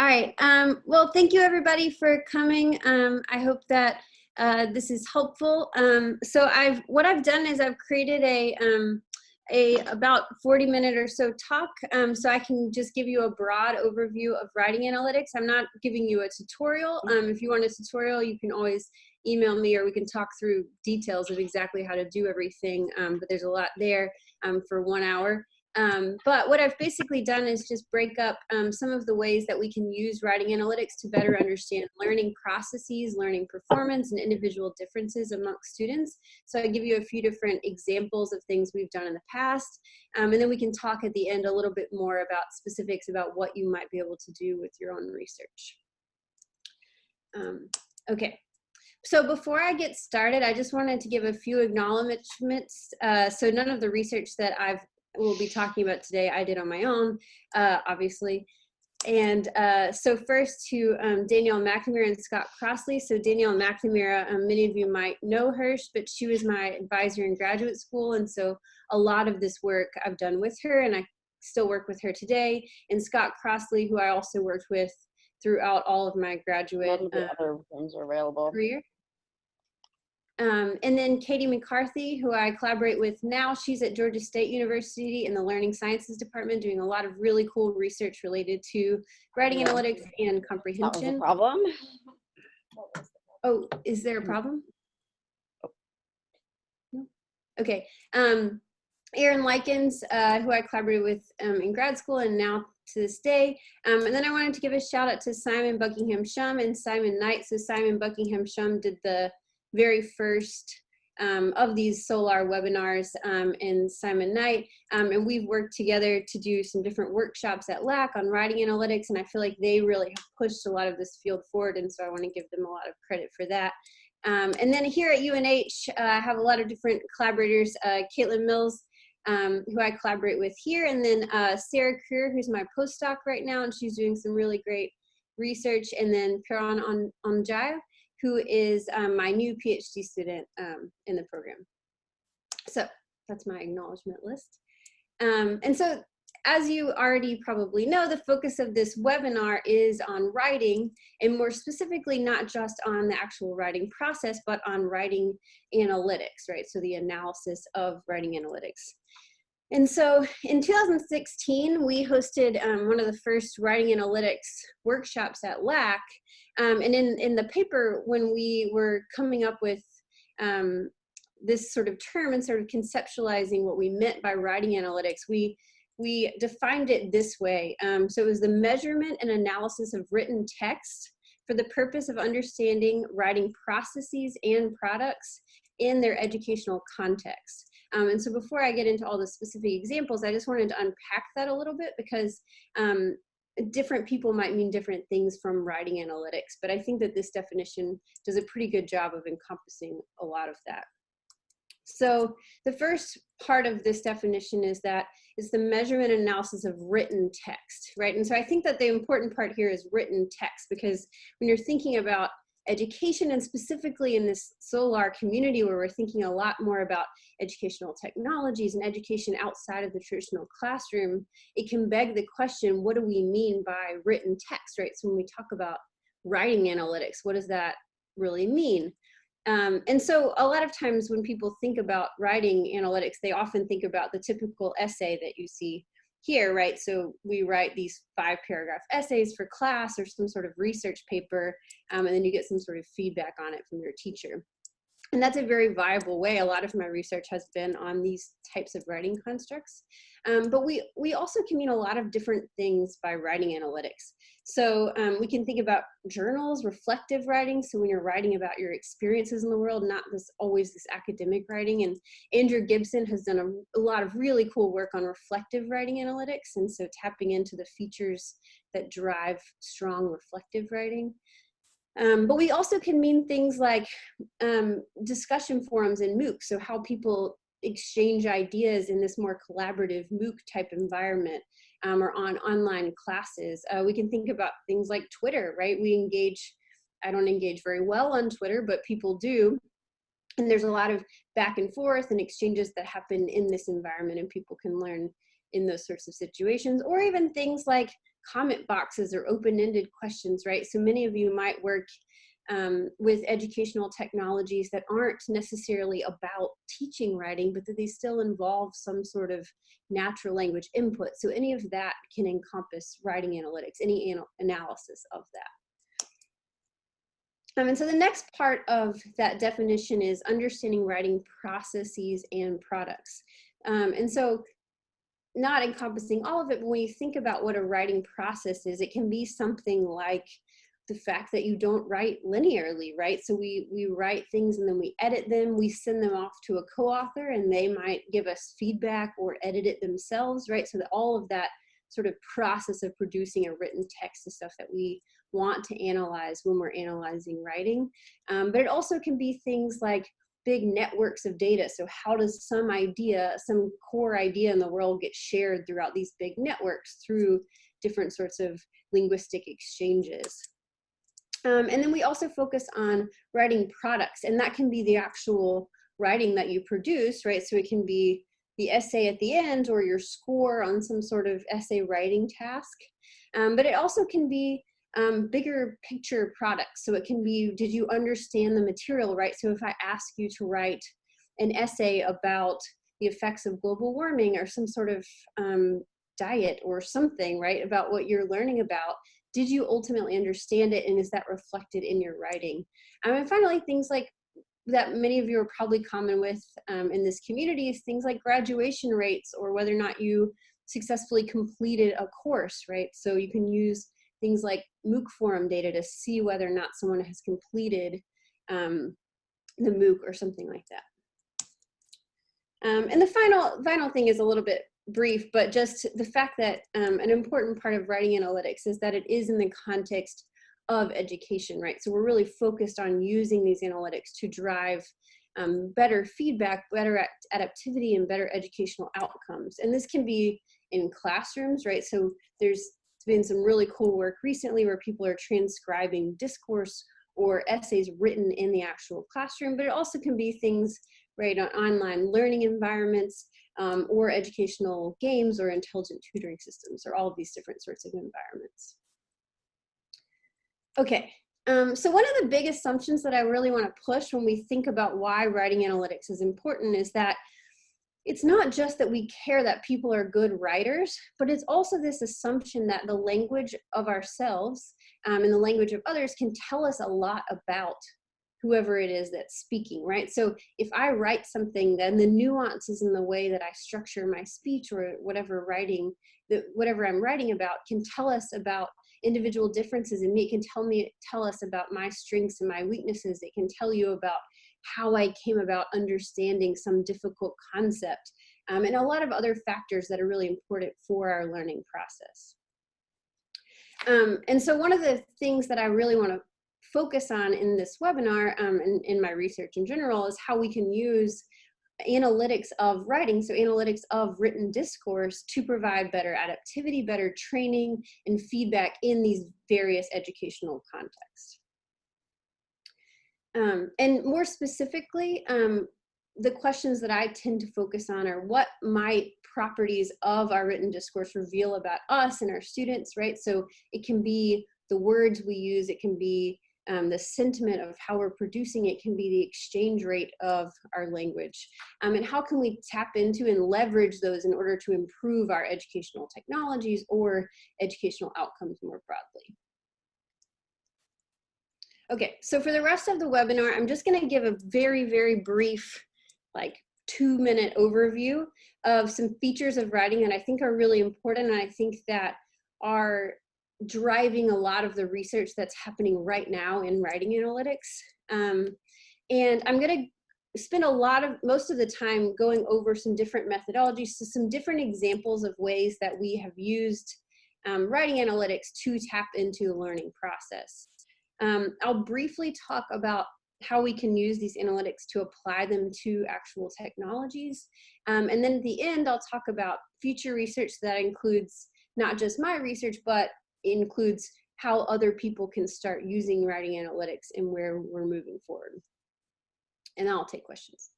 right. Well, thank you everybody for coming. I hope that this is helpful. So what I've done is I've created a about 40-minute or so talk, so I can just give you a broad overview of writing analytics. I'm not giving you a tutorial. If you want a tutorial, you can always email me, or we can talk through details of exactly how to do everything. But there's a lot there for 1 hour. But what I've basically done is just break up some of the ways that we can use writing analytics to better understand learning processes, learning performance, and individual differences amongst students. So I give you a few different examples of things we've done in the past, and then we can talk at the end a little bit more about specifics about what you might be able to do with your own research. Okay. So before I get started, I just wanted to give a few acknowledgments. So none of the research that we'll be talking about today I did on my own, obviously. And so first to Danielle McNamara and Scott Crossley. So Danielle McNamara, many of you might know her, but she was my advisor in graduate school. And so a lot of this work I've done with her, and I still work with her today. And Scott Crossley, who I also worked with throughout all of my graduate other ones are available. career. And then Katie McCarthy, who I collaborate with now. She's at Georgia State University in the Learning Sciences Department, doing a lot of really cool research related to writing analytics and comprehension. That was a problem. Oh, is there a problem? No? Okay. Aaron Likens, who I collaborated with in grad school and now to this day. And then I wanted to give a shout out to Simon Buckingham-Shum and Simon Knight. So Simon Buckingham-Shum did the very first of these SOLAR webinars, and Simon Knight, and we've worked together to do some different workshops at LAC on writing analytics, and I feel like they really have pushed a lot of this field forward, and so I want to give them a lot of credit for that. And then here at UNH, I have a lot of different collaborators, Caitlin Mills, who I collaborate with here, and then Sarah Kerr, who's my postdoc right now, and she's doing some really great research, and then Piran Onjaya, who is my new PhD student in the program. So that's my acknowledgement list. And so as you already probably know, the focus of this webinar is on writing, and more specifically, not just on the actual writing process, but on writing analytics, right? So the analysis of writing analytics. And so in 2016, we hosted one of the first writing analytics workshops at LAC. And in the paper, when we were coming up with this sort of term and sort of conceptualizing what we meant by writing analytics, we defined it this way. So it was the measurement and analysis of written text for the purpose of understanding writing processes and products in their educational context. And so before I get into all the specific examples, I just wanted to unpack that a little bit, because different people might mean different things from writing analytics, but I think that this definition does a pretty good job of encompassing a lot of that. So the first part of this definition is that it's the measurement and analysis of written text, right? And so I think that the important part here is written text, because when you're thinking about education, and specifically in this SOLAR community where we're thinking a lot more about educational technologies and education outside of the traditional classroom, it can beg the question, what do we mean by written text, right? So when we talk about writing analytics, what does that really mean? And so a lot of times when people think about writing analytics, they often think about the typical essay that you see here, right? So we write these 5-paragraph essays for class or some sort of research paper, and then you get some sort of feedback on it from your teacher. And that's a very viable way. A lot of my research has been on these types of writing constructs. But we also can mean a lot of different things by writing analytics. So we can think about journals, reflective writing. So when you're writing about your experiences in the world, not always this academic writing. And Andrew Gibson has done a lot of really cool work on reflective writing analytics. And so tapping into the features that drive strong reflective writing. But we also can mean things like discussion forums in MOOC, so how people exchange ideas in this more collaborative MOOC type environment, or on online classes. We can think about things like Twitter, right? I don't engage very well on Twitter, but people do. And there's a lot of back and forth and exchanges that happen in this environment, and people can learn in those sorts of situations. Or even things like comment boxes or open-ended questions, right? So many of you might work with educational technologies that aren't necessarily about teaching writing, but that they still involve some sort of natural language input. So any of that can encompass writing analytics, any analysis of that. And so the next part of that definition is understanding writing processes and products. And so not encompassing all of it, but when you think about what a writing process is, it can be something like the fact that you don't write linearly, right? So we write things and then we edit them, we send them off to a co-author and they might give us feedback or edit it themselves, right? So that all of that sort of process of producing a written text is stuff that we want to analyze when we're analyzing writing. But it also can be things like big networks of data. So how does some idea, some core idea in the world get shared throughout these big networks through different sorts of linguistic exchanges? And then we also focus on writing products, and that can be the actual writing that you produce, right? So it can be the essay at the end or your score on some sort of essay writing task. But it also can be bigger picture products. So it can be, did you understand the material, right? So if I ask you to write an essay about the effects of global warming or some sort of diet or something, right, about what you're learning about, did you ultimately understand it, and is that reflected in your writing? And finally, things like that many of you are probably common with in this community is things like graduation rates or whether or not you successfully completed a course, right? So you can use things like MOOC forum data to see whether or not someone has completed the MOOC or something like that. And the final thing is a little bit brief, but just the fact that an important part of writing analytics is that it is in the context of education, right? So we're really focused on using these analytics to drive better feedback, better adaptivity, and better educational outcomes. And this can be in classrooms, right? So there's been some really cool work recently where people are transcribing discourse or essays written in the actual classroom, but it also can be things, right, on online learning environments, or educational games or intelligent tutoring systems, or all of these different sorts of environments. Okay, so one of the big assumptions that I really want to push when we think about why writing analytics is important is that it's not just that we care that people are good writers, but it's also this assumption that the language of ourselves and the language of others can tell us a lot about whoever it is that's speaking, right? So if I write something, then the nuances in the way that I structure my speech or whatever I'm writing about can tell us about individual differences in me. It can tell us about my strengths and my weaknesses. It can tell you about how I came about understanding some difficult concept, and a lot of other factors that are really important for our learning process. And so one of the things that I really want to focus on in this webinar and in my research in general is how we can use analytics of writing, so analytics of written discourse, to provide better adaptivity, better training, and feedback in these various educational contexts. And more specifically, the questions that I tend to focus on are what might properties of our written discourse reveal about us and our students, right? So it can be the words we use, it can be the sentiment of how we're producing it, can be the exchange rate of our language. And how can we tap into and leverage those in order to improve our educational technologies or educational outcomes more broadly? Okay, so for the rest of the webinar, I'm just going to give a very, very brief, like 2-minute overview of some features of writing that I think are really important, and I think that are driving a lot of the research that's happening right now in writing analytics. And I'm going to spend most of the time going over some different methodologies, so some different examples of ways that we have used writing analytics to tap into the learning process. I'll briefly talk about how we can use these analytics to apply them to actual technologies. And then at the end, I'll talk about future research that includes not just my research, but includes how other people can start using writing analytics and where we're moving forward. And I'll take questions.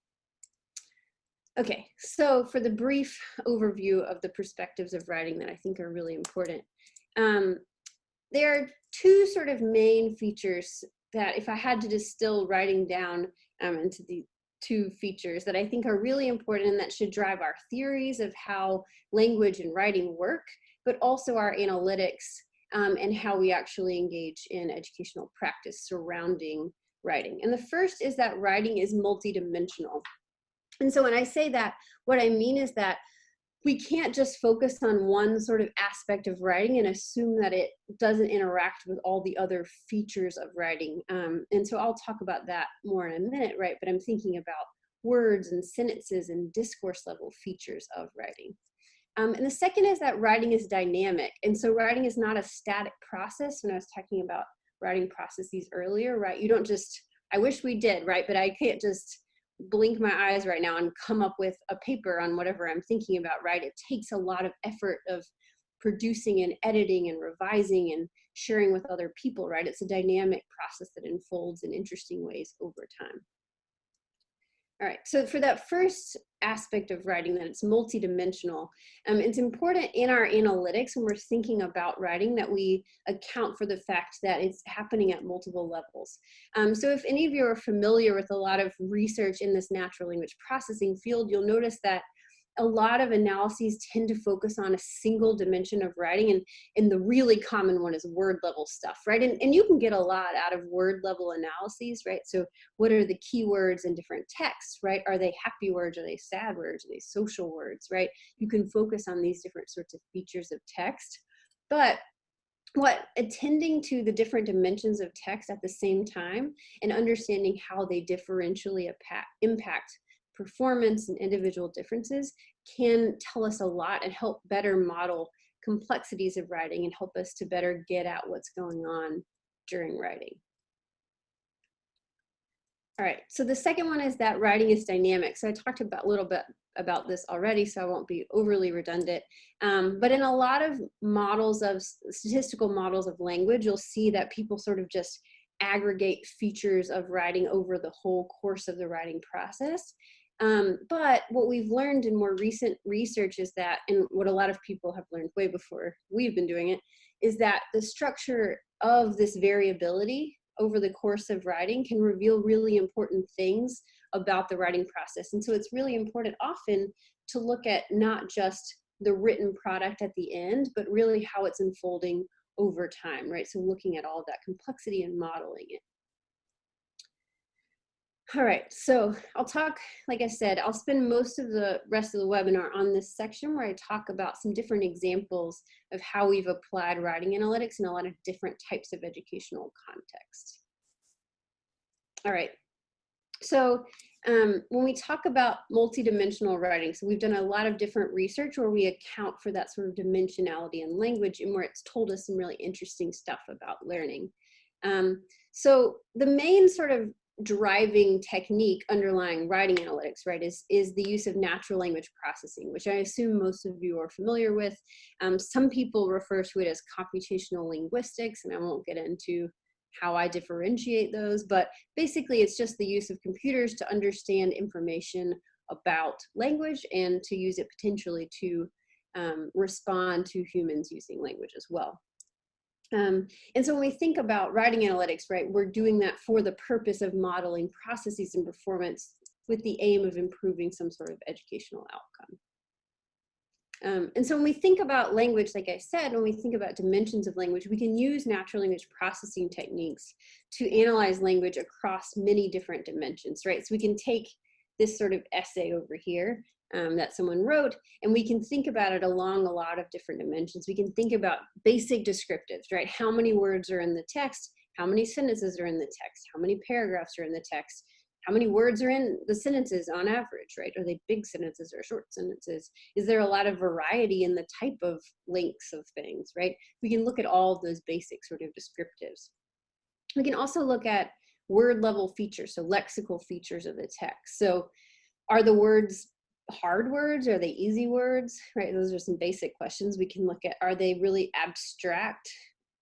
Okay, so for the brief overview of the perspectives of writing that I think are really important. There are two sort of main features that if I had to distill writing down into the two features that I think are really important and that should drive our theories of how language and writing work, but also our analytics and how we actually engage in educational practice surrounding writing. And the first is that writing is multidimensional. And so when I say that, what I mean is that we can't just focus on one sort of aspect of writing and assume that it doesn't interact with all the other features of writing. And so I'll talk about that more in a minute, right? But I'm thinking about words and sentences and discourse level features of writing. And the second is that writing is dynamic. And so writing is not a static process. When I was talking about writing processes earlier, right? You don't just, I wish we did, right? But I can't just blink my eyes right now and come up with a paper on whatever I'm thinking about, right? It takes a lot of effort of producing and editing and revising and sharing with other people, right? It's a dynamic process that unfolds in interesting ways over time. All right, so for that first aspect of writing, that it's multidimensional, it's important in our analytics when we're thinking about writing that we account for the fact that it's happening at multiple levels. So if any of you are familiar with a lot of research in this natural language processing field, you'll notice that a lot of analyses tend to focus on a single dimension of writing, and the really common one is word level stuff, right? And you can get a lot out of word level analyses, right? So what are the keywords in different texts, right? Are they happy words? Are they sad words? Are they social words, right? You can focus on these different sorts of features of text. But what attending to the different dimensions of text at the same time and understanding how they differentially impact performance and individual differences can tell us a lot and help better model complexities of writing and help us to better get at what's going on during writing. All right, so the second one is that writing is dynamic. So I talked about a little bit about this already, so I won't be overly redundant. But in a lot of models of statistical models of language, you'll see that people sort of just aggregate features of writing over the whole course of the writing process. But what we've learned in more recent research is that, and what a lot of people have learned way before we've been doing it, is that the structure of this variability over the course of writing can reveal really important things about the writing process. And so it's really important often to look at not just the written product at the end, but really how it's unfolding over time, right? So looking at all of that complexity and modeling it. All right, so I'll talk, like I said, I'll spend most of the rest of the webinar on this section where I talk about some different examples of how we've applied writing analytics in a lot of different types of educational contexts. All right, so when we talk about multidimensional writing, so we've done a lot of different research where we account for that sort of dimensionality in language and where it's told us some really interesting stuff about learning. So the main sort of driving technique underlying writing analytics, right, is the use of natural language processing, which I assume most of you are familiar with. Some people refer to it as computational linguistics, and I won't get into how I differentiate those, but basically it's just the use of computers to understand information about language and to use it potentially to respond to humans using language as well. And so when we think about writing analytics, right, we're doing that for the purpose of modeling processes and performance with the aim of improving some sort of educational outcome. And so when we think about language, like I said, when we think about dimensions of language, we can use natural language processing techniques to analyze language across many different dimensions, right? So we can take this sort of essay over here that someone wrote, and we can think about it along a lot of different dimensions. We can think about basic descriptives, right? How many words are in the text? How many sentences are in the text? How many paragraphs are in the text? How many words are in the sentences on average, right? Are they big sentences or short sentences? Is there a lot of variety in the type of lengths of things, right? We can look at all of those basic sort of descriptives. We can also look at word level features, so lexical features of the text. So are the words hard words? Are they easy words, right? Those are some basic questions. We can look at, are they really abstract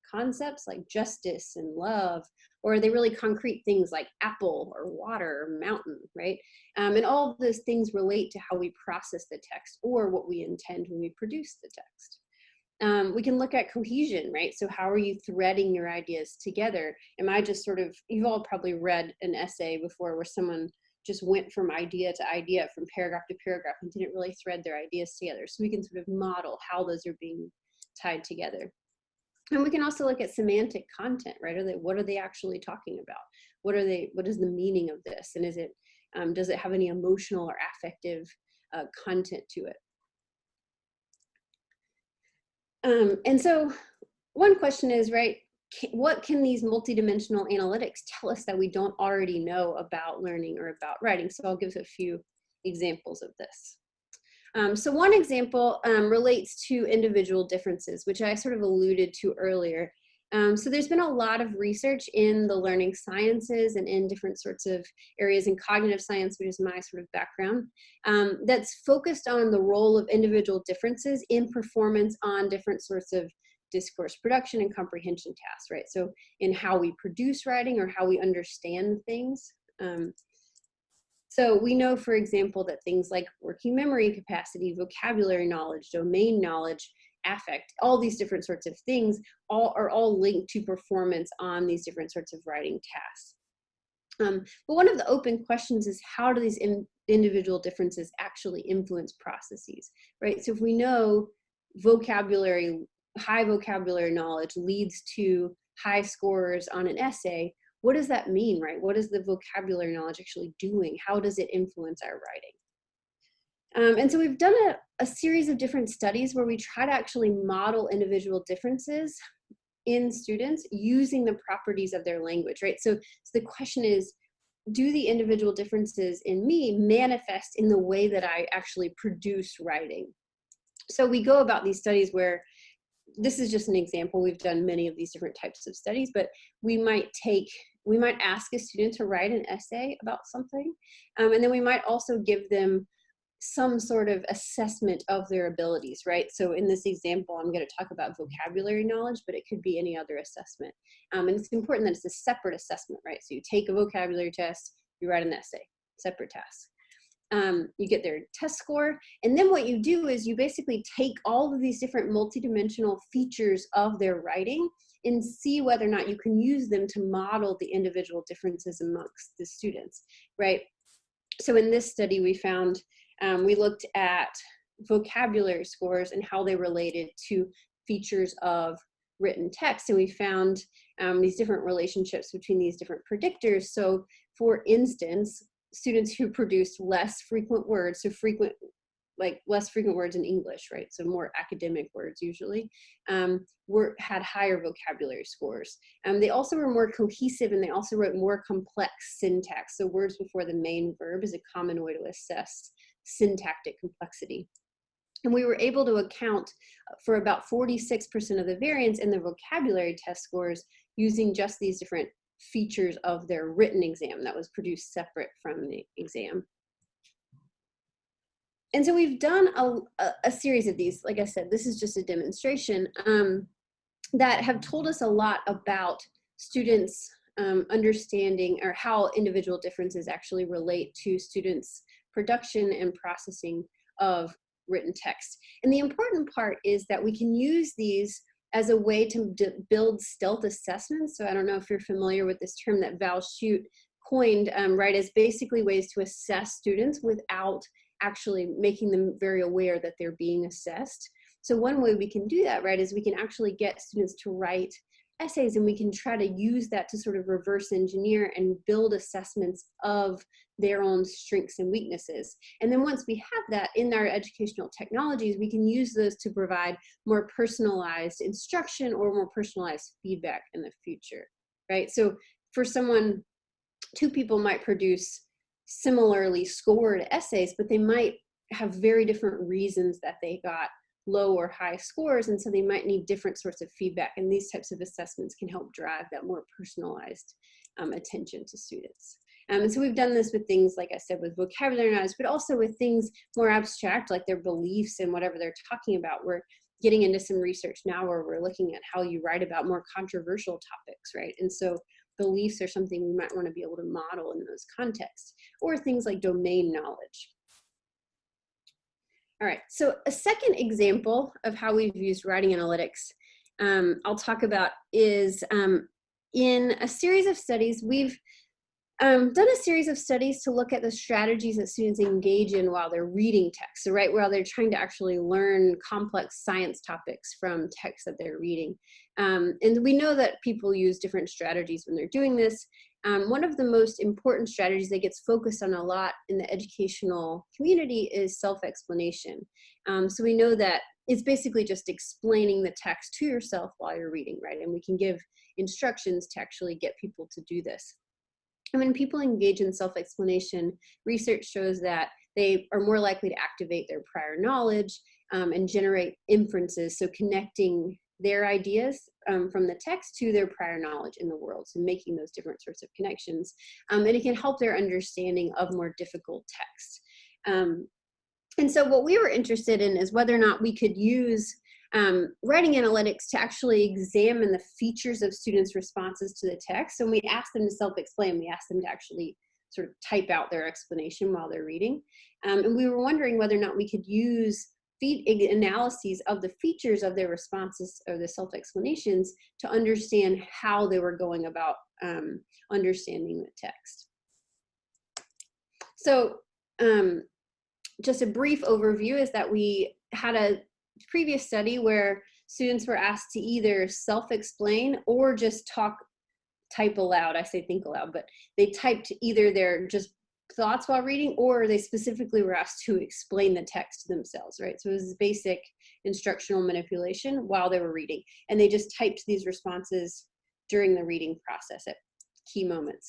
concepts like justice and love? Or are they really concrete things like apple or water or mountain, right? And all of those things relate to how we process the text or what we intend when we produce the text. We can look at cohesion, right? So how are you threading your ideas together? Am I just sort of, you've all probably read an essay before where someone just went from idea to idea, from paragraph to paragraph, and didn't really thread their ideas together. So we can sort of model how those are being tied together. And we can also look at semantic content, right? What are they actually talking about? What is the meaning of this? And is it, does it have any emotional or affective content to it? And so one question is, right, what can these multidimensional analytics tell us that we don't already know about learning or about writing? So I'll give a few examples of this. So one example relates to individual differences, which I sort of alluded to earlier. So there's been a lot of research in the learning sciences and in different sorts of areas in cognitive science, which is my sort of background, that's focused on the role of individual differences in performance on different sorts of discourse production and comprehension tasks, right? So in how we produce writing or how we understand things. So we know, for example, that things like working memory capacity, vocabulary knowledge, domain knowledge, affect, all these different sorts of things are all linked to performance on these different sorts of writing tasks. But one of the open questions is, how do these individual differences actually influence processes, right? So if we know high vocabulary knowledge leads to high scores on an essay, what does that mean, right? What is the vocabulary knowledge actually doing? How does it influence our writing? And so we've done a series of different studies where we try to actually model individual differences in students using the properties of their language, right? So the question is, do the individual differences in me manifest in the way that I actually produce writing? So we go about these studies where, this is just an example, we've done many of these different types of studies, but we might ask a student to write an essay about something, and then we might also give them some sort of assessment of their abilities, right? So in this example, I'm going to talk about vocabulary knowledge, but it could be any other assessment. And it's important that it's a separate assessment, right? So you take a vocabulary test, you write an essay, separate task. You get their test score, and then what you do is you basically take all of these different multidimensional features of their writing and see whether or not you can use them to model the individual differences amongst the students, right? So in this study, we found, we looked at vocabulary scores and how they related to features of written text, and we found these different relationships between these different predictors. So for instance, students who produced less frequent words, so less frequent words in English, right? So more academic words usually, had higher vocabulary scores. They also were more cohesive, and they also wrote more complex syntax. So words before the main verb is a common way to assess syntactic complexity. And we were able to account for about 46% of the variance in the vocabulary test scores using just these different features of their written exam that was produced separate from the exam. And so we've done a series of these. Like I said, this is just a demonstration that have told us a lot about students understanding, or how individual differences actually relate to students' production and processing of written text. And the important part is that we can use these as a way to build stealth assessments. So I don't know if you're familiar with this term that Val Shute coined, right, as basically ways to assess students without actually making them very aware that they're being assessed. So one way we can do that, right, is we can actually get students to write essays, and we can try to use that to sort of reverse engineer and build assessments of their own strengths and weaknesses. And then once we have that in our educational technologies, we can use those to provide more personalized instruction or more personalized feedback in the future, right? So for someone, two people might produce similarly scored essays, but they might have very different reasons that they got low or high scores, and so they might need different sorts of feedback, and these types of assessments can help drive that more personalized attention to students. And so we've done this with things, like I said, with vocabulary knowledge, but also with things more abstract, like their beliefs and whatever they're talking about. We're getting into some research now where we're looking at how you write about more controversial topics, right? And so beliefs are something we might want to be able to model in those contexts, or things like domain knowledge. All right, so a second example of how we've used writing analytics I'll talk about is in a series of studies, we've done a series of studies to look at the strategies that students engage in while they're reading text. So right, while they're trying to actually learn complex science topics from text that they're reading. And we know that people use different strategies when they're doing this. One of the most important strategies that gets focused on a lot in the educational community is self-explanation. So we know that it's basically just explaining the text to yourself while you're reading, right? And we can give instructions to actually get people to do this. And when people engage in self-explanation, research shows that they are more likely to activate their prior knowledge and generate inferences, so connecting their ideas from the text to their prior knowledge in the world, so making those different sorts of connections. And it can help their understanding of more difficult text. And so what we were interested in is whether or not we could use writing analytics to actually examine the features of students' responses to the text. And we asked them to self-explain. We asked them to actually sort of type out their explanation while they're reading. And we were wondering whether or not we could use analyses of the features of their responses or the self-explanations to understand how they were going about understanding the text. So just a brief overview is that we had a previous study where students were asked to either self-explain or just type aloud. I say think aloud, but they typed either their just thoughts while reading, or they specifically were asked to explain the text to themselves, right? So it was basic instructional manipulation while they were reading. And they just typed these responses during the reading process at key moments.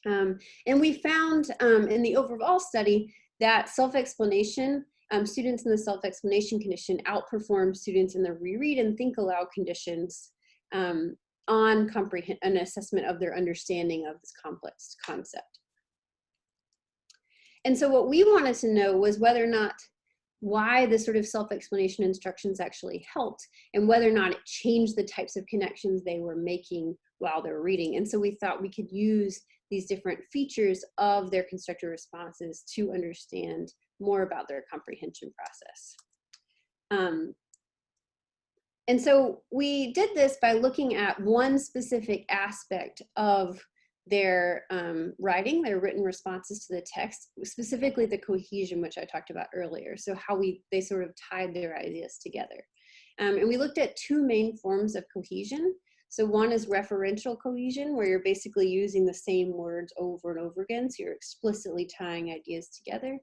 And we found in the overall study that self-explanation, students in the self-explanation condition outperform students in the reread and think aloud conditions on an assessment of their understanding of this complex concept. And so what we wanted to know was whether or not why the sort of self-explanation instructions actually helped, and whether or not it changed the types of connections they were making while they were reading. And so we thought we could use these different features of their constructed responses to understand more about their comprehension process. And so we did this by looking at one specific aspect of their writing, their written responses to the text, specifically the cohesion, which I talked about earlier. So how they sort of tied their ideas together. And we looked at two main forms of cohesion. So one is referential cohesion, where you're basically using the same words over and over again, so you're explicitly tying ideas together.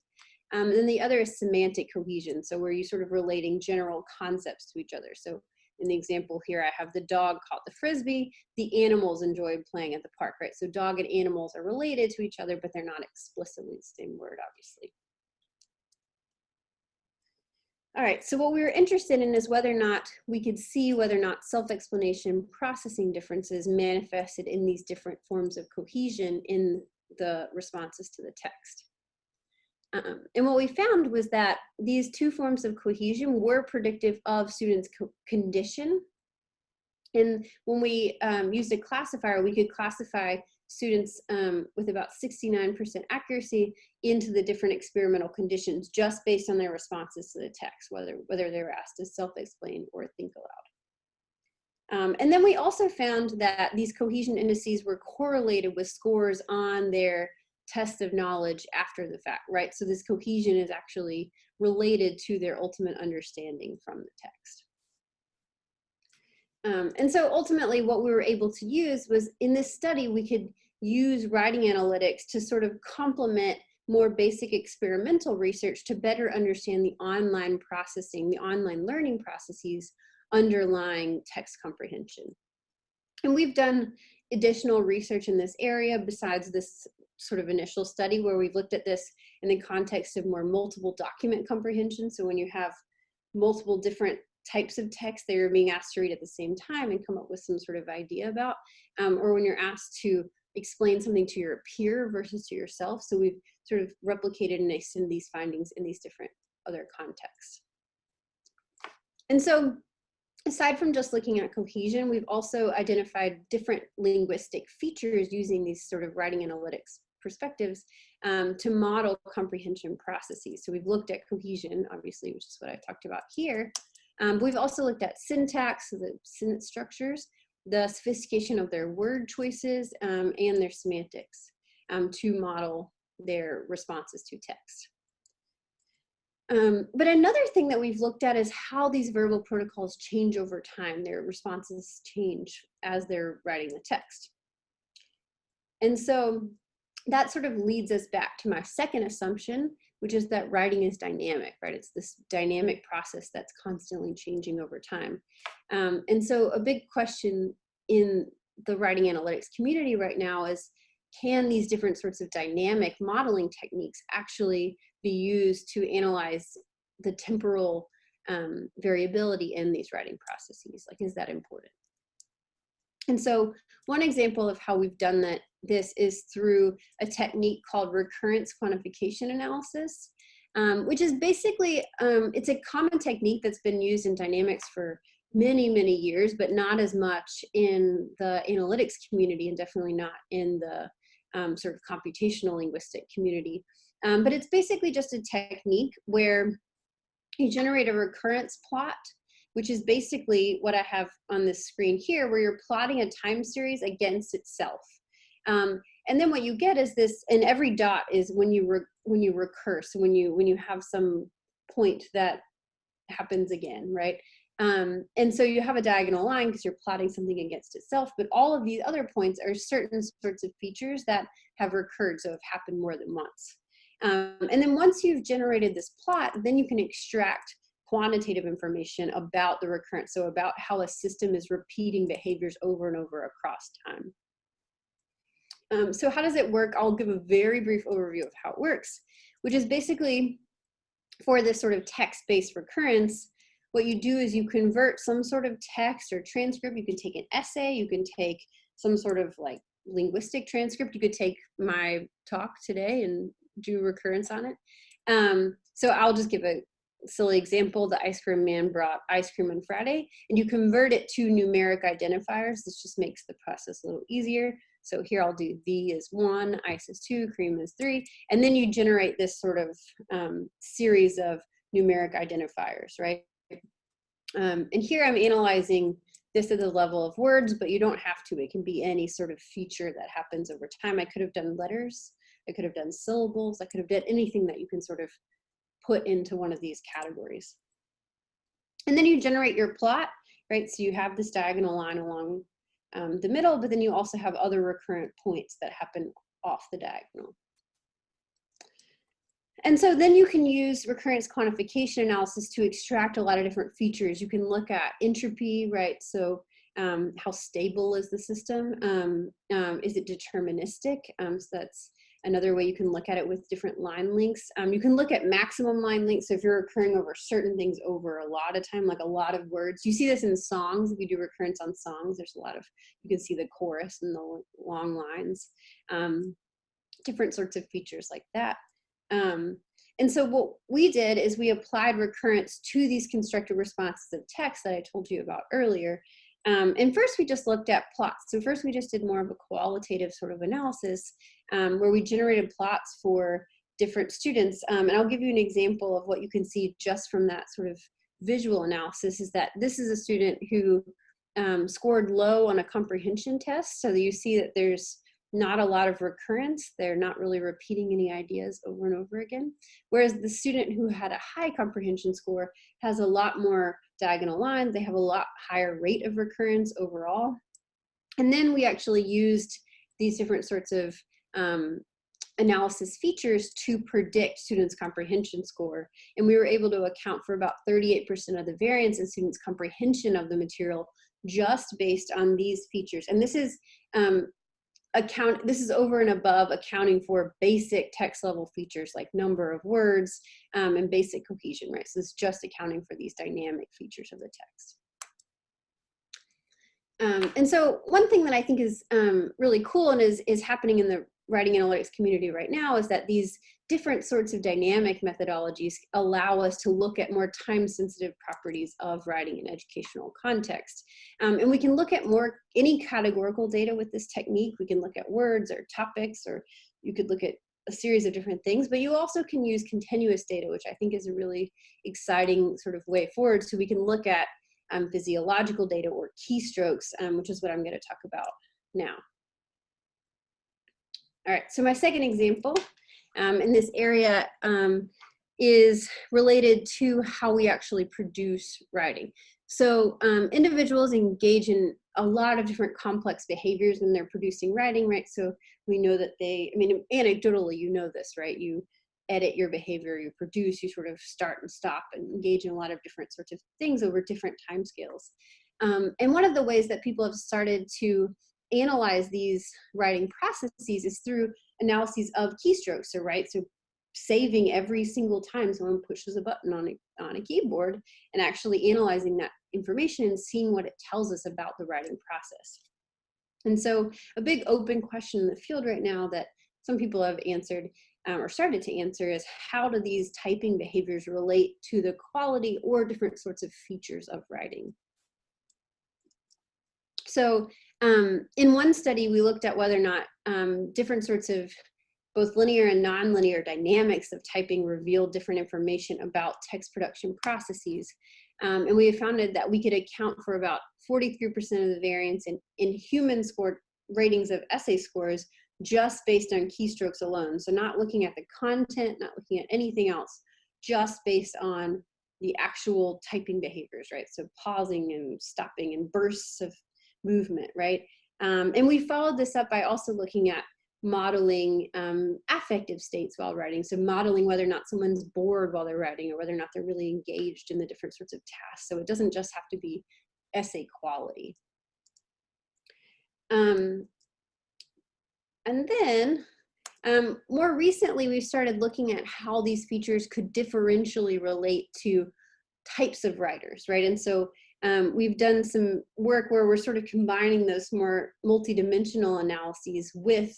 And then the other is semantic cohesion, so where you're sort of relating general concepts to each other. So in the example here, I have the dog caught the frisbee, the animals enjoyed playing at the park, right? So dog and animals are related to each other, but they're not explicitly the same word, obviously. All right, so what we were interested in is whether or not we could see whether or not self-explanation processing differences manifested in these different forms of cohesion in the responses to the text. And what we found was that these two forms of cohesion were predictive of students' condition. And when we used a classifier, we could classify students with about 69% accuracy into the different experimental conditions just based on their responses to the text, whether they were asked to self-explain or think aloud. And then we also found that these cohesion indices were correlated with scores on their test of knowledge after the fact, right? So this cohesion is actually related to their ultimate understanding from the text. And so ultimately what we were able to use was, in this study, we could use writing analytics to sort of complement more basic experimental research to better understand the online processing, the online learning processes underlying text comprehension. And we've done additional research in this area besides this sort of initial study, where we've looked at this in the context of more multiple document comprehension. So when you have multiple different types of text that you're being asked to read at the same time and come up with some sort of idea about, or when you're asked to explain something to your peer versus to yourself. So we've sort of replicated and extended these findings in these different other contexts. And so aside from just looking at cohesion, we've also identified different linguistic features using these sort of writing analytics perspectives to model comprehension processes. So we've looked at cohesion, obviously, which is what I talked about here. But we've also looked at syntax, so the sentence structures, the sophistication of their word choices, and their semantics to model their responses to text. But another thing that we've looked at is how these verbal protocols change over time. Their responses change as they're writing the text. And so that sort of leads us back to my second assumption, which is that writing is dynamic, right? It's this dynamic process that's constantly changing over time. And so a big question in the writing analytics community right now is, can these different sorts of dynamic modeling techniques actually be used to analyze the temporal variability in these writing processes? Like, is that important? And so one example of how we've done this is through a technique called recurrence quantification analysis, which is basically, it's a common technique that's been used in dynamics for many, many years, but not as much in the analytics community, and definitely not in the sort of computational linguistic community. But it's basically just a technique where you generate a recurrence plot, which is basically what I have on this screen here, where you're plotting a time series against itself. And then what you get is this, and every dot is when you recur, so when you have some point that happens again, right? And so you have a diagonal line because you're plotting something against itself, but all of these other points are certain sorts of features that have recurred, so have happened more than once. And then once you've generated this plot, then you can extract quantitative information about the recurrence, so about how a system is repeating behaviors over and over across time. So how does it work? I'll give a very brief overview of how it works, which is basically for this sort of text-based recurrence, what you do is you convert some sort of text or transcript. You can take an essay, you can take some sort of like linguistic transcript. You could take my talk today and do recurrence on it. So I'll just give a silly example. The ice cream man brought ice cream on Friday, and you convert it to numeric identifiers. This just makes the process a little easier. So here I'll do V is 1, ice is 2, cream is 3, and then you generate this sort of series of numeric identifiers, right? And here I'm analyzing this at the level of words, but you don't have to. It can be any sort of feature that happens over time. I could have done letters, I could have done syllables, I could have done anything that you can sort of put into one of these categories. And then you generate your plot, right? So you have this diagonal line along the middle, but then you also have other recurrent points that happen off the diagonal. And so then you can use recurrence quantification analysis to extract a lot of different features. You can look at entropy, right? So how stable is the system? Is it deterministic? So that's another way you can look at it with different line lengths. You can look at maximum line lengths. So if you're recurring over certain things over a lot of time, like a lot of words, you see this in songs. If you do recurrence on songs, there's a lot of, you can see the chorus and the long lines, different sorts of features like that. And so what we did is we applied recurrence to these constructed responses of text that I told you about earlier. And first we just looked at plots. So first we just did more of a qualitative sort of analysis where we generated plots for different students. And I'll give you an example of what you can see just from that sort of visual analysis is that this is a student who scored low on a comprehension test. So you see that there's not a lot of recurrence. They're not really repeating any ideas over and over again. Whereas the student who had a high comprehension score has a lot more diagonal lines. They have a lot higher rate of recurrence overall. And then we actually used these different sorts of analysis features to predict students' comprehension score. And we were able to account for about 38% of the variance in students' comprehension of the material just based on these features. And this is this is over and above accounting for basic text level features like number of words and basic cohesion, right? So it's just accounting for these dynamic features of the text. And so one thing that I think is really cool and is happening in the writing analytics community right now is that these different sorts of dynamic methodologies allow us to look at more time-sensitive properties of writing in educational context. And we can look at any categorical data with this technique. We can look at words or topics or you could look at a series of different things, but you also can use continuous data, which I think is a really exciting sort of way forward. So we can look at physiological data or keystrokes, which is what I'm going to talk about now. All right, so my second example in this area is related to how we actually produce writing. So individuals engage in a lot of different complex behaviors when they're producing writing, right? So we know that I mean, anecdotally, you know this, right? You edit your behavior, you produce, you sort of start and stop and engage in a lot of different sorts of things over different timescales. And one of the ways that people have started to analyze these writing processes is through analyses of keystrokes, so right? So saving every single time someone pushes a button on a keyboard and actually analyzing that information and seeing what it tells us about the writing process. And so a big open question in the field right now that some people have answered or started to answer is, how do these typing behaviors relate to the quality or different sorts of features of writing? So in one study, we looked at whether or not different sorts of both linear and nonlinear dynamics of typing revealed different information about text production processes. And we found that we could account for about 43% of the variance in human scored ratings of essay scores just based on keystrokes alone. So not looking at the content, not looking at anything else, just based on the actual typing behaviors, right? So pausing and stopping and bursts of movement, right? And we followed this up by also looking at modeling affective states while writing. So modeling whether or not someone's bored while they're writing or whether or not they're really engaged in the different sorts of tasks. So it doesn't just have to be essay quality. And then more recently, we've started looking at how these features could differentially relate to types of writers, right? And so we've done some work where we're sort of combining those more multidimensional analyses with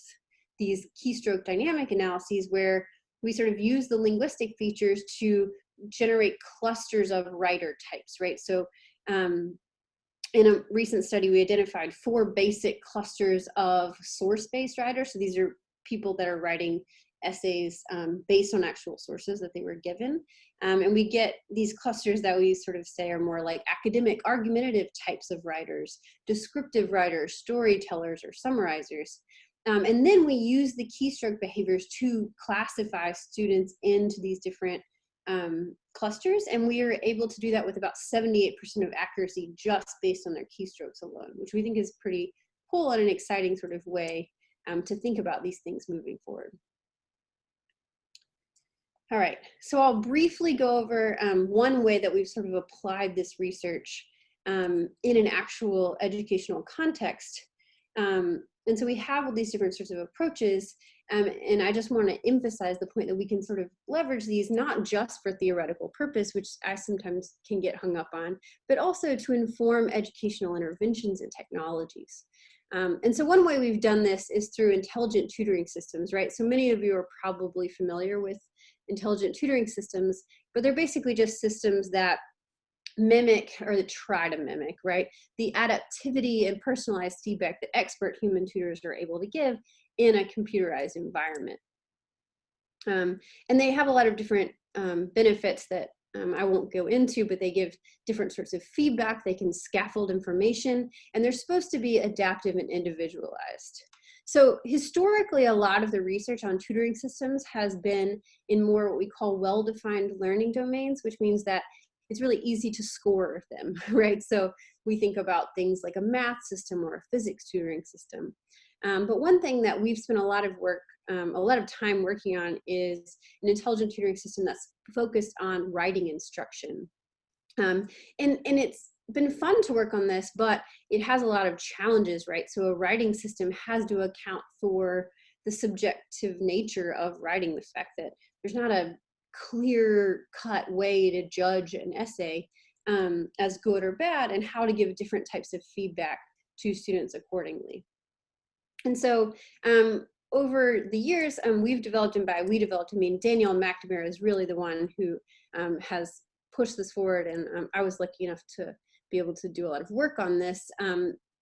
these keystroke dynamic analyses, where we sort of use the linguistic features to generate clusters of writer types, right? So in a recent study, we identified 4 basic clusters of source-based writers. So these are people that are writing essays based on actual sources that they were given. And we get these clusters that we sort of say are more like academic, argumentative types of writers, descriptive writers, storytellers, or summarizers. And then we use the keystroke behaviors to classify students into these different clusters, and we are able to do that with about 78% of accuracy just based on their keystrokes alone, which we think is pretty cool and an exciting sort of way to think about these things moving forward. All right, so I'll briefly go over one way that we've sort of applied this research in an actual educational context. And so we have all these different sorts of approaches, and I just want to emphasize the point that we can sort of leverage these not just for theoretical purpose, which I sometimes can get hung up on, but also to inform educational interventions and technologies. And so one way we've done this is through intelligent tutoring systems, right? So many of you are probably familiar with intelligent tutoring systems, but they're basically just systems that mimic, or that try to mimic, right, the adaptivity and personalized feedback that expert human tutors are able to give in a computerized environment. And they have a lot of different benefits that I won't go into, but they give different sorts of feedback, they can scaffold information, and they're supposed to be adaptive and individualized. So historically, a lot of the research on tutoring systems has been in more what we call well-defined learning domains, which means that it's really easy to score them, right? So we think about things like a math system or a physics tutoring system. But one thing that we've spent a lot of time working on is an intelligent tutoring system that's focused on writing instruction. And it's been fun to work on this, but it has a lot of challenges, right? So a writing system has to account for the subjective nature of writing, the fact that there's not a clear-cut way to judge an essay as good or bad, and how to give different types of feedback to students accordingly. And so over the years, we've developed, and by we developed, I mean Danielle McNamara is really the one who has pushed this forward, and I was lucky enough to be able to do a lot of work on this,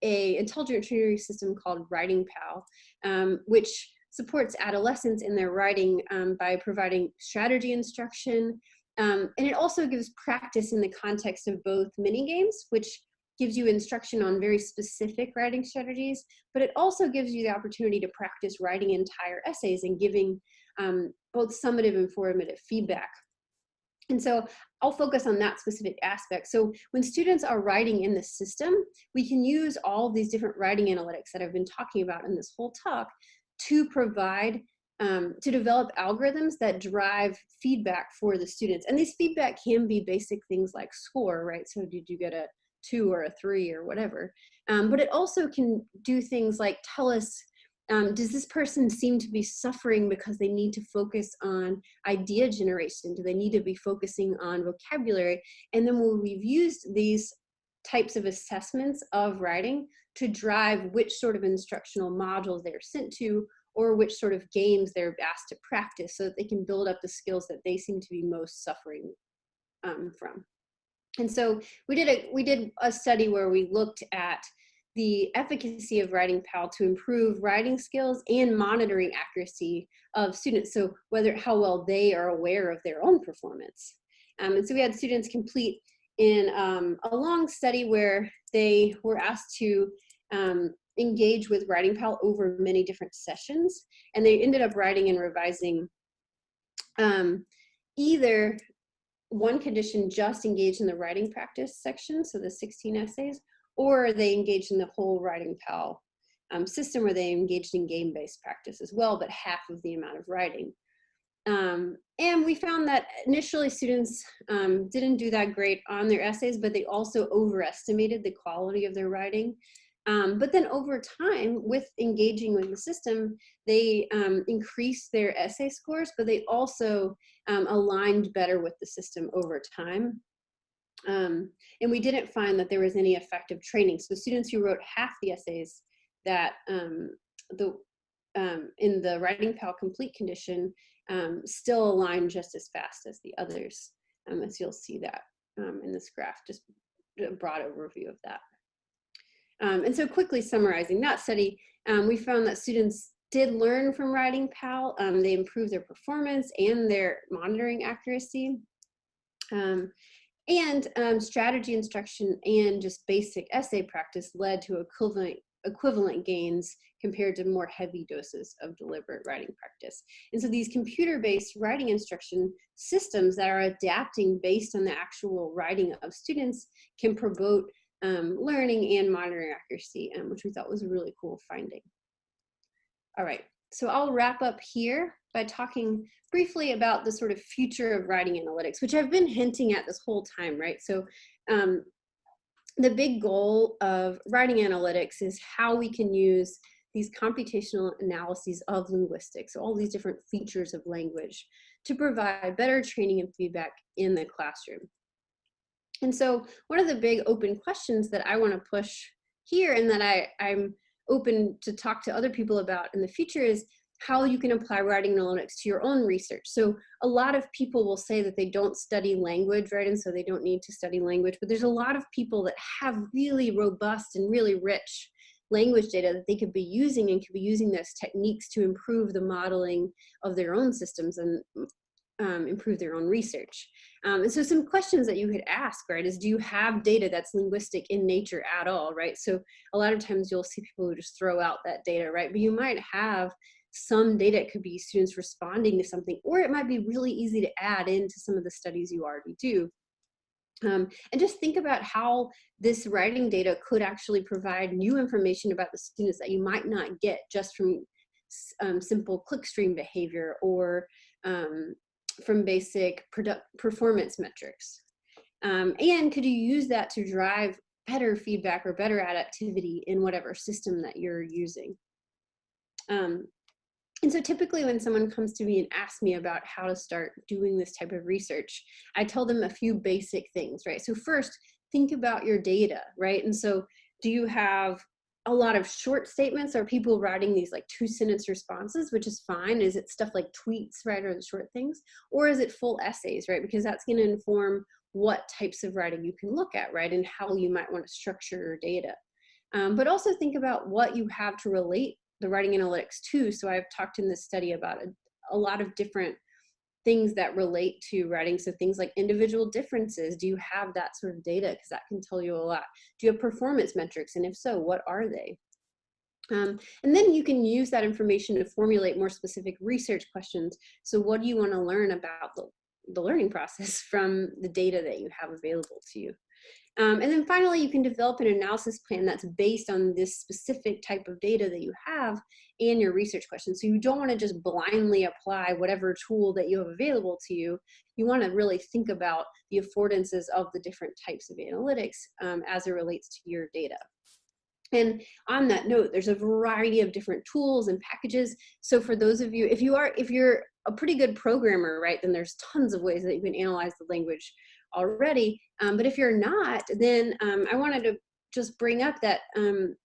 a intelligent tutoring system called Writing Pal, which supports adolescents in their writing by providing strategy instruction. And it also gives practice in the context of both mini games, which gives you instruction on very specific writing strategies, but it also gives you the opportunity to practice writing entire essays and giving both summative and formative feedback. And so I'll focus on that specific aspect. So when students are writing in the system, we can use all of these different writing analytics that I've been talking about in this whole talk to provide, to develop algorithms that drive feedback for the students. And these feedback can be basic things like score, right? So did you get a 2 or a 3 or whatever? But it also can do things like tell us, does this person seem to be suffering because they need to focus on idea generation? Do they need to be focusing on vocabulary? And then we've used these types of assessments of writing to drive which sort of instructional modules they're sent to, or which sort of games they're asked to practice so that they can build up the skills that they seem to be most suffering from. And so we did a study where we looked at the efficacy of writing PAL to improve writing skills and monitoring accuracy of students. So how well they are aware of their own performance. And so we had students complete in a long study where they were asked to engage with writing PAL over many different sessions. And they ended up writing and revising either one condition just engaged in the writing practice section, so the 16 essays, or they engaged in the whole writing PAL system where they engaged in game-based practice as well, but half of the amount of writing. And we found that initially students didn't do that great on their essays, but they also overestimated the quality of their writing. But then over time, with engaging with the system, they increased their essay scores, but they also aligned better with the system over time. And we didn't find that there was any effective training. So students who wrote half the essays that in the writing PAL complete condition still aligned just as fast as the others, as you'll see that in this graph, just a broad overview of that. And so quickly summarizing that study, we found that students did learn from writing PAL. They improved their performance and their monitoring accuracy. And strategy instruction and just basic essay practice led to equivalent gains compared to more heavy doses of deliberate writing practice. And so these computer-based writing instruction systems that are adapting based on the actual writing of students can promote learning and monitoring accuracy, which we thought was a really cool finding. All right, so I'll wrap up here by talking briefly about the sort of future of writing analytics, which I've been hinting at this whole time, right? So the big goal of writing analytics is how we can use these computational analyses of linguistics, so all these different features of language, to provide better training and feedback in the classroom. And so one of the big open questions that I want to push here and that I'm open to talk to other people about in the future is how you can apply writing analytics to your own research. So a lot of people will say that they don't study language, right? And so they don't need to study language, but there's a lot of people that have really robust and really rich language data that they could be using and could be using those techniques to improve the modeling of their own systems and improve their own research. And so some questions that you could ask, right, is do you have data that's linguistic in nature at all, right? So a lot of times you'll see people who just throw out that data, right? But you might have some data. It could be students responding to something, or it might be really easy to add into some of the studies you already do. And just think about how this writing data could actually provide new information about the students that you might not get just from simple clickstream behavior or from basic performance metrics. And could you use that to drive better feedback or better adaptivity in whatever system that you're using? And so typically when someone comes to me and asks me about how to start doing this type of research, I tell them a few basic things, right? So first, think about your data, right? And so do you have a lot of short statements? Are people writing these like 2-sentence responses, which is fine? Is it stuff like tweets, right, or the short things? Or is it full essays, right? Because that's going to inform what types of writing you can look at, right, and how you might want to structure your data. But also think about what you have to relate the writing analytics too. So I've talked in this study about a lot of different things that relate to writing. So things like individual differences. Do you have that sort of data? Because that can tell you a lot. Do you have performance metrics? And if so, what are they? And then you can use that information to formulate more specific research questions. So what do you want to learn about the learning process from the data that you have available to you? And then finally, you can develop an analysis plan that's based on this specific type of data that you have and your research questions. So you don't want to just blindly apply whatever tool that you have available to you. You want to really think about the affordances of the different types of analytics as it relates to your data. And on that note, there's a variety of different tools and packages. So for those of you, if you're a pretty good programmer, right, then there's tons of ways that you can analyze the language already. But if you're not, then I wanted to just bring up that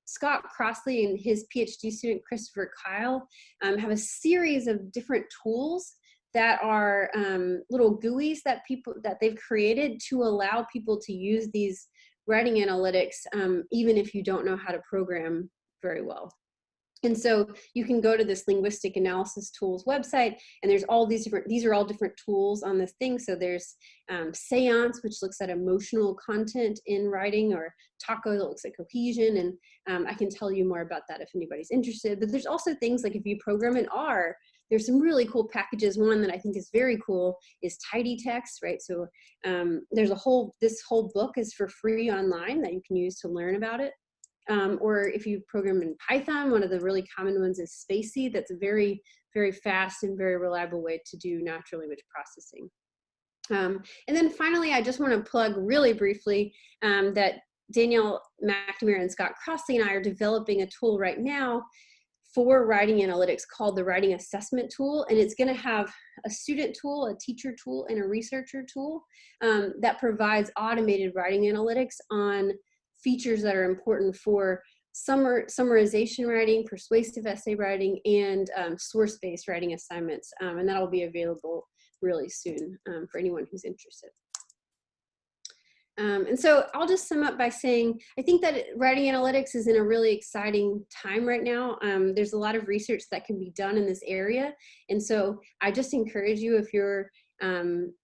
Scott Crossley and his PhD student, Christopher Kyle, have a series of different tools that are little GUIs that they've created to allow people to use these writing analytics, even if you don't know how to program very well. And so you can go to this linguistic analysis tools website, and there's all these are all different tools on this thing. So there's Seance, which looks at emotional content in writing, or Taco that looks at cohesion. And I can tell you more about that if anybody's interested. But there's also things like if you program in R, there's some really cool packages. One that I think is very cool is Tidy Text, right? So there's this whole book is for free online that you can use to learn about it. Or if you program in Python, one of the really common ones is Spacey. That's a very, very fast and very reliable way to do natural image processing. And then finally, I just want to plug really briefly that Danielle McNamara and Scott Crossley and I are developing a tool right now for writing analytics called the Writing Assessment Tool. And it's going to have a student tool, a teacher tool, and a researcher tool that provides automated writing analytics on features that are important for summarization writing, persuasive essay writing, and source-based writing assignments. And that'll be available really soon for anyone who's interested. And so I'll just sum up by saying, I think that writing analytics is in a really exciting time right now. There's a lot of research that can be done in this area. And so I just encourage you, if you're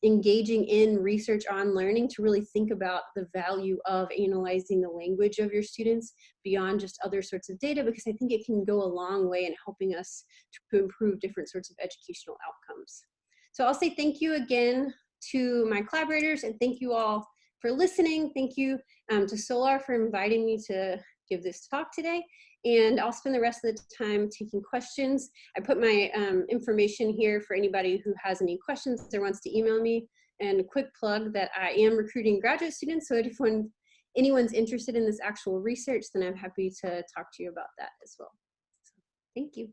engaging in research on learning, to really think about the value of analyzing the language of your students beyond just other sorts of data, because I think it can go a long way in helping us to improve different sorts of educational outcomes. So I'll say thank you again to my collaborators, and thank you all for listening. Thank you to Solar for inviting me to give this talk today. And I'll spend the rest of the time taking questions. I put my information here for anybody who has any questions or wants to email me. And a quick plug that I am recruiting graduate students. So if anyone's interested in this actual research, then I'm happy to talk to you about that as well. So, thank you.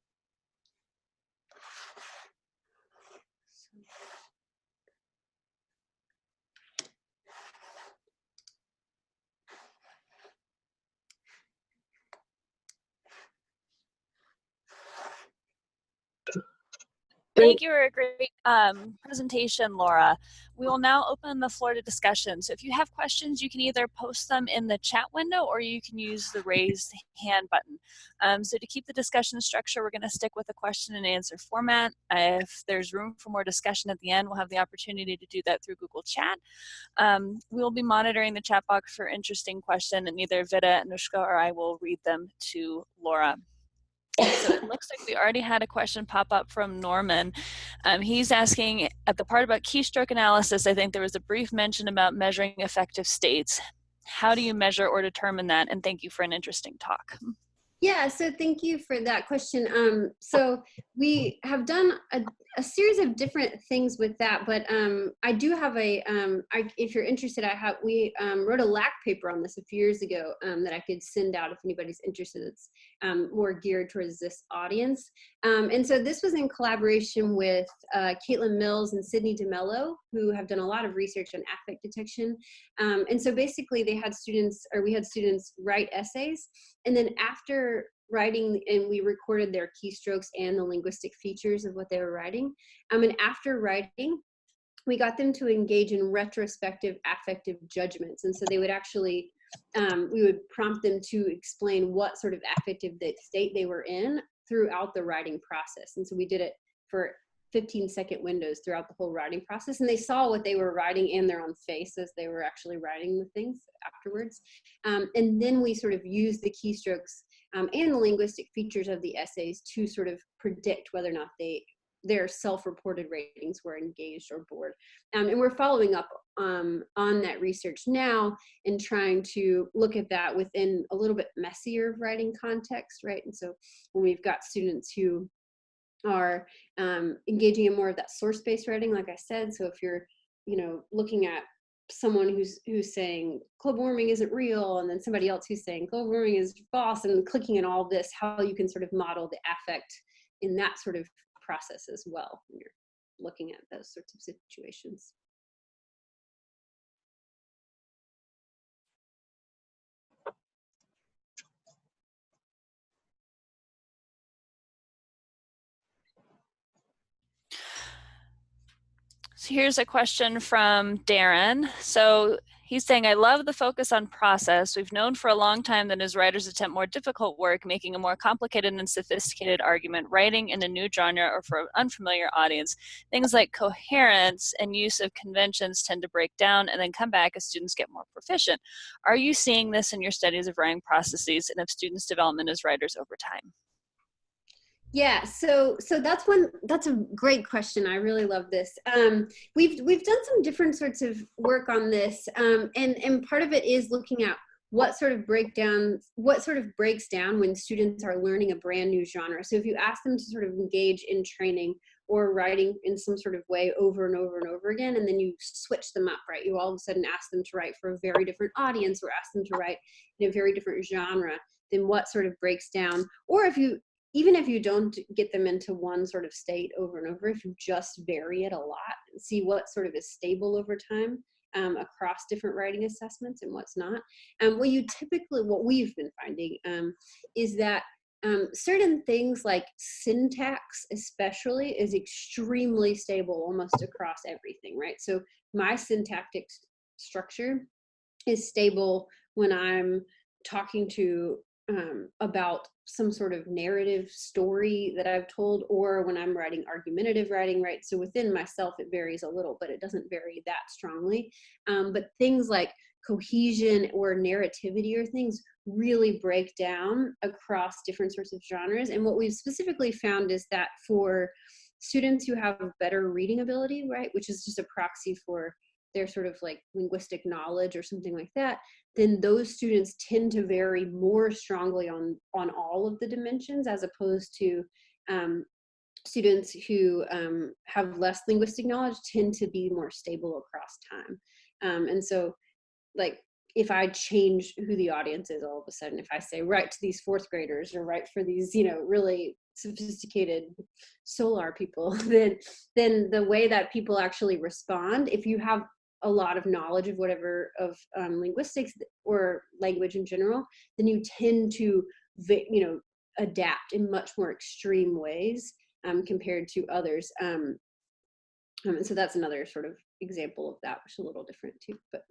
Thank you for a great presentation, Laura. We will now open the floor to discussion. So if you have questions, you can either post them in the chat window or you can use the raised hand button. So to keep the discussion structure, we're going to stick with a question and answer format. If there's room for more discussion at the end, we'll have the opportunity to do that through Google Chat. We will be monitoring the chat box for interesting questions, and either Vida, Anushka, or I will read them to Laura. So it looks like we already had a question pop up from Norman. He's asking, at the part about keystroke analysis, I think there was a brief mention about measuring effective states. How do you measure or determine that? And thank you for an interesting talk. Yeah, so thank you for that question. So we have done a series of different things with that, but I do have if you're interested, we wrote a LAC paper on this a few years ago that I could send out if anybody's interested. It's more geared towards this audience. And so this was in collaboration with Caitlin Mills and Sydney DeMello, who have done a lot of research on affect detection. And so basically we had students write essays, and then after writing, and we recorded their keystrokes and the linguistic features of what they were writing. And after writing, we got them to engage in retrospective affective judgments. And so they would actually, we would prompt them to explain what sort of affective state they were in throughout the writing process. And so we did it for 15-second windows throughout the whole writing process, and they saw what they were writing in their own face as they were actually writing the things afterwards. And then we sort of used the keystrokes and the linguistic features of the essays to sort of predict whether or not their self-reported ratings were engaged or bored. And we're following up on that research now and trying to look at that within a little bit messier writing context, right? And so when we've got students who are engaging in more of that source-based writing, like I said, so if you're, looking at someone who's saying global warming isn't real, and then somebody else who's saying global warming is false, and clicking in all of this, how you can sort of model the affect in that sort of process as well when you're looking at those sorts of situations. So here's a question from Darren. So he's saying, I love the focus on process. We've known for a long time that as writers attempt more difficult work, making a more complicated and sophisticated argument, writing in a new genre or for an unfamiliar audience, things like coherence and use of conventions tend to break down and then come back as students get more proficient. Are you seeing this in your studies of writing processes and of students' development as writers over time? Yeah, so that's a great question. I really love this. We've done some different sorts of work on this, and part of it is looking at what sort of breaks down when students are learning a brand new genre. So if you ask them to sort of engage in training or writing in some sort of way over and over and over again, and then you switch them up, right? You all of a sudden ask them to write for a very different audience or ask them to write in a very different genre, then what sort of breaks down? Or even if you don't get them into one sort of state over and over, if you just vary it a lot and see what sort of is stable over time across different writing assessments and what's not. What we've been finding is that certain things like syntax especially is extremely stable almost across everything, right? So my syntactic structure is stable when I'm talking to about some sort of narrative story that I've told, or when I'm writing argumentative writing, right? So within myself, it varies a little, but it doesn't vary that strongly. But things like cohesion or narrativity or things really break down across different sorts of genres. And what we've specifically found is that for students who have better reading ability, right, which is just a proxy for their sort of like linguistic knowledge or something like that, then those students tend to vary more strongly on all of the dimensions, as opposed to students who have less linguistic knowledge tend to be more stable across time. And so, like, if I change who the audience is all of a sudden, if I say write to these fourth graders or write for these, really sophisticated solar people, then the way that people actually respond, if you have a lot of knowledge of whatever of linguistics or language in general, then you tend to adapt in much more extreme ways compared to others. And so that's another sort of example of that, which is a little different too. But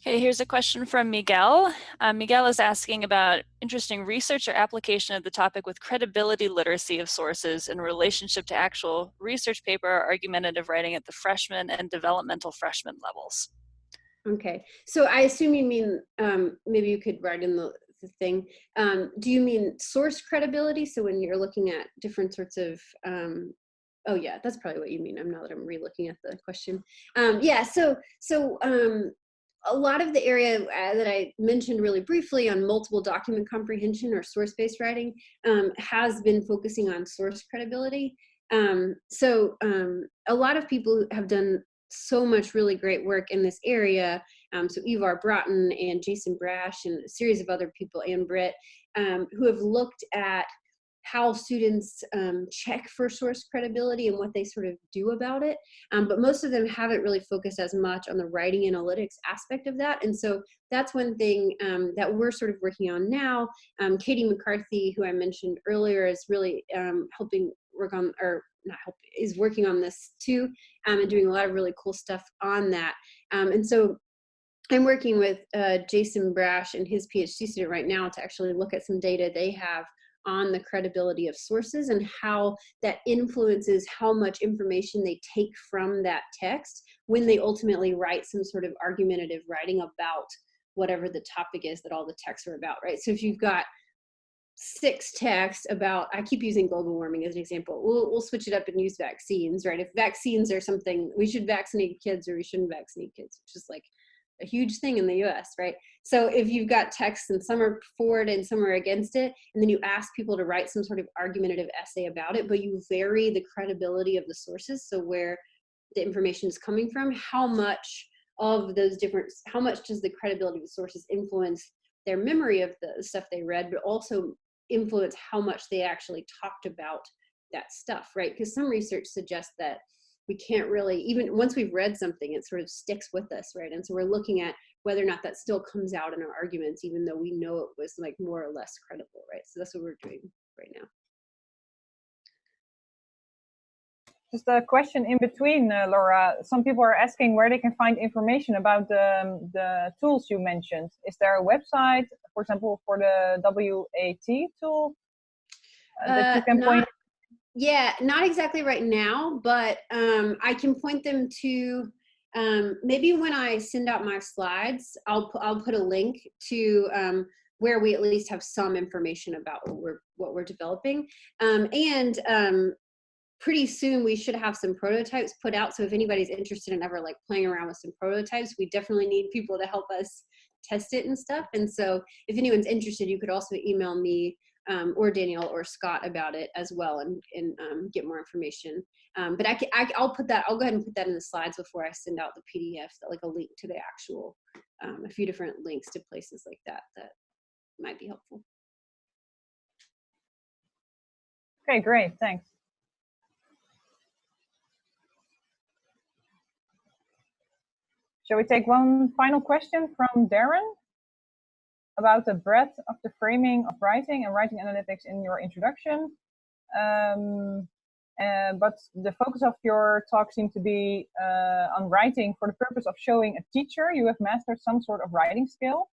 Okay, here's a question from Miguel. Miguel is asking about interesting research or application of the topic with credibility literacy of sources in relationship to actual research paper or argumentative writing at the freshman and developmental freshman levels. Okay, so I assume you mean, maybe you could write in the thing, do you mean source credibility? So when you're looking at different sorts of, oh yeah, that's probably what you mean. Now that I'm re-looking at the question. Yeah, so a lot of the area that I mentioned really briefly on multiple document comprehension or source-based writing has been focusing on source credibility. So a lot of people have done so much really great work in this area. So Ivar Broughton and Jason Brash and a series of other people, and Britt, who have looked at how students check for source credibility and what they sort of do about it. But most of them haven't really focused as much on the writing analytics aspect of that. And so that's one thing that we're sort of working on now. Katie McCarthy, who I mentioned earlier, is really helping work on, or not help, is working on this too, and doing a lot of really cool stuff on that. And so I'm working with Jason Brash and his PhD student right now to actually look at some data they have on the credibility of sources and how that influences how much information they take from that text when they ultimately write some sort of argumentative writing about whatever the topic is that all the texts are about, right? So if you've got 6 texts about, I keep using global warming as an example, we'll switch it up and use vaccines, right? If vaccines are something, we should vaccinate kids or we shouldn't vaccinate kids, which is like a huge thing in the US, right? So if you've got texts and some are for it and some are against it, and then you ask people to write some sort of argumentative essay about it, but you vary the credibility of the sources, so where the information is coming from, how much of those different, how much does the credibility of the sources influence their memory of the stuff they read, but also influence how much they actually talked about that stuff, right? Because some research suggests that we can't really, even once we've read something, it sort of sticks with us, right? And so we're looking at whether or not that still comes out in our arguments, even though we know it was like more or less credible, right? So that's what we're doing right now. Just a question in between, Laura. Some people are asking where they can find information about the tools you mentioned. Is there a website, for example, for the WAT tool that you can point? Yeah, not exactly right now, but I can point them to, maybe when I send out my slides, I'll put a link to where we at least have some information about what we're developing. Pretty soon we should have some prototypes put out. So if anybody's interested in ever like playing around with some prototypes, we definitely need people to help us test it and stuff. And so if anyone's interested, you could also email me or Danielle or Scott about it as well, and get more information. But I'll go ahead and put that in the slides before I send out the PDF, like a link to the actual, a few different links to places like that might be helpful. Okay, great, thanks. Shall we take one final question from Darren about the breadth of the framing of writing and writing analytics in your introduction? But the focus of your talk seemed to be on writing for the purpose of showing a teacher you have mastered some sort of writing skill.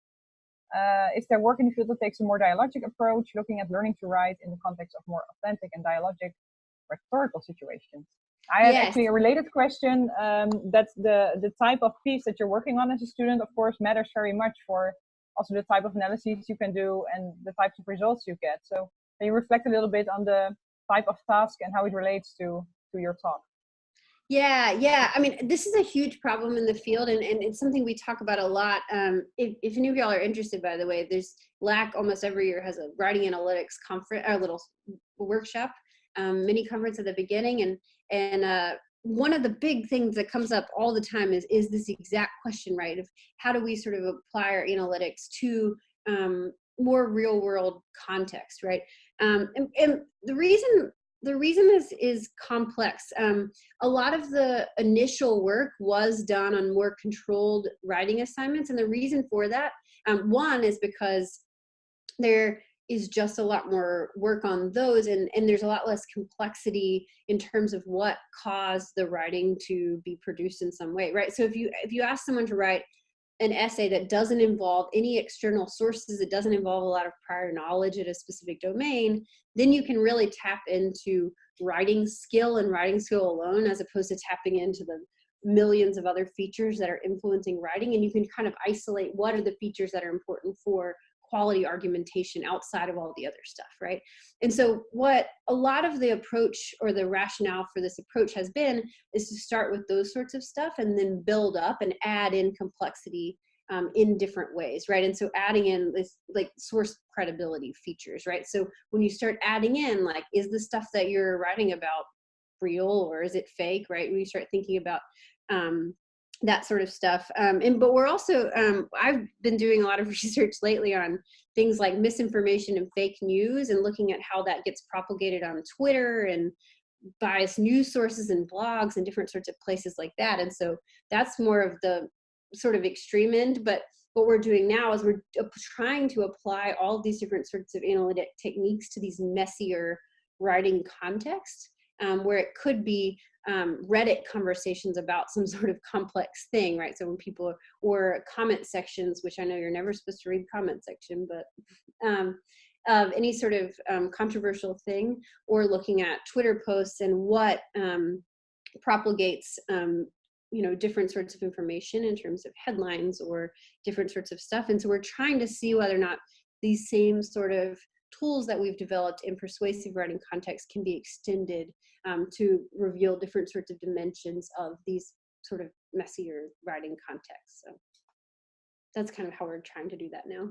Is there work in the field that takes a more dialogic approach, looking at learning to write in the context of more authentic and dialogic rhetorical situations? I have actually a related question. That the type of piece that you're working on as a student, of course, matters very much for also the type of analyses you can do and the types of results you get. So can you reflect a little bit on the type of task and how it relates to your talk? Yeah. I mean, this is a huge problem in the field, and it's something we talk about a lot. If any of y'all are interested, by the way, there's LAC almost every year has a writing analytics conference, or a little workshop, mini conference at the beginning, and one of the big things that comes up all the time is this exact question, right? Of how do we sort of apply our analytics to more real world context, right? And the reason this is complex. A lot of the initial work was done on more controlled writing assignments, and the reason for that, one is because there is just a lot more work on those, and there's a lot less complexity in terms of what caused the writing to be produced in some way, right? So if you ask someone to write an essay that doesn't involve any external sources, it doesn't involve a lot of prior knowledge at a specific domain, then you can really tap into writing skill and writing skill alone, as opposed to tapping into the millions of other features that are influencing writing. And you can kind of isolate what are the features that are important for quality argumentation outside of all the other stuff, right? And so what a lot of the approach or the rationale for this approach has been is to start with those sorts of stuff and then build up and add in complexity in different ways, right? And so adding in this like source credibility features, right? So when you start adding in, like, is the stuff that you're writing about real or is it fake, right? When you start thinking about that sort of stuff. But we're also, I've been doing a lot of research lately on things like misinformation and fake news, and looking at how that gets propagated on Twitter and biased news sources and blogs and different sorts of places like that. And so that's more of the sort of extreme end. But what we're doing now is we're trying to apply all of these different sorts of analytic techniques to these messier writing contexts. where it could be Reddit conversations about some sort of complex thing, right? So when people, or comment sections, which I know you're never supposed to read comment section, but of any sort of controversial thing, or looking at Twitter posts and what propagates different sorts of information in terms of headlines or different sorts of stuff. And so we're trying to see whether or not these same sort of tools that we've developed in persuasive writing context can be extended to reveal different sorts of dimensions of these sort of messier writing contexts. So that's kind of how we're trying to do that now.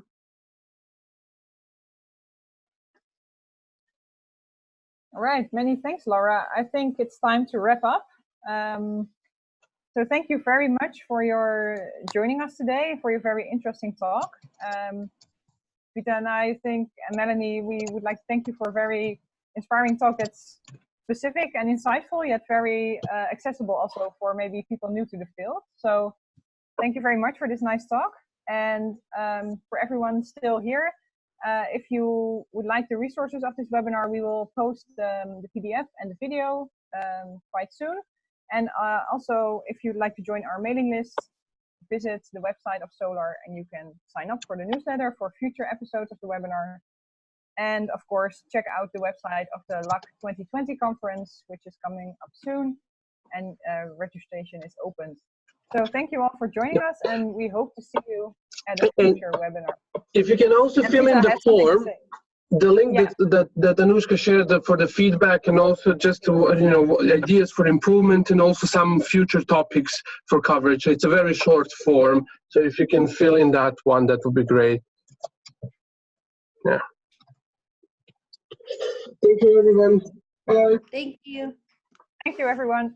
All right, many thanks, Laura. I think it's time to wrap up. So thank you very much for your joining us today, for your very interesting talk. Vita and I think, and Melanie, we would like to thank you for a very inspiring talk that's specific and insightful, yet very accessible also for maybe people new to the field. So thank you very much for this nice talk. And for everyone still here, if you would like the resources of this webinar, we will post the PDF and the video quite soon. And also, if you'd like to join our mailing list, visit the website of Solar and you can sign up for the newsletter for future episodes of the webinar. And of course, check out the website of the LUC 2020 conference, which is coming up soon, and registration is open. So thank you all for joining us, and we hope to see you at a future webinar. If you can also fill in the form, the link that Anushka shared for the feedback, and also just to, ideas for improvement, and also some future topics for coverage. It's a very short form, so if you can fill in that one, that would be great. Yeah. Thank you, everyone. Bye. Thank you. Thank you, everyone.